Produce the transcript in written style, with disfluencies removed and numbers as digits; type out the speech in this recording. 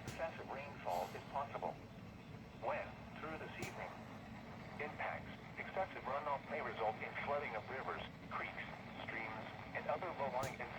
excessive rainfall is possible. When, through this evening, impacts, excessive runoff may result in flooding of rivers, creeks, streams, and other low-lying and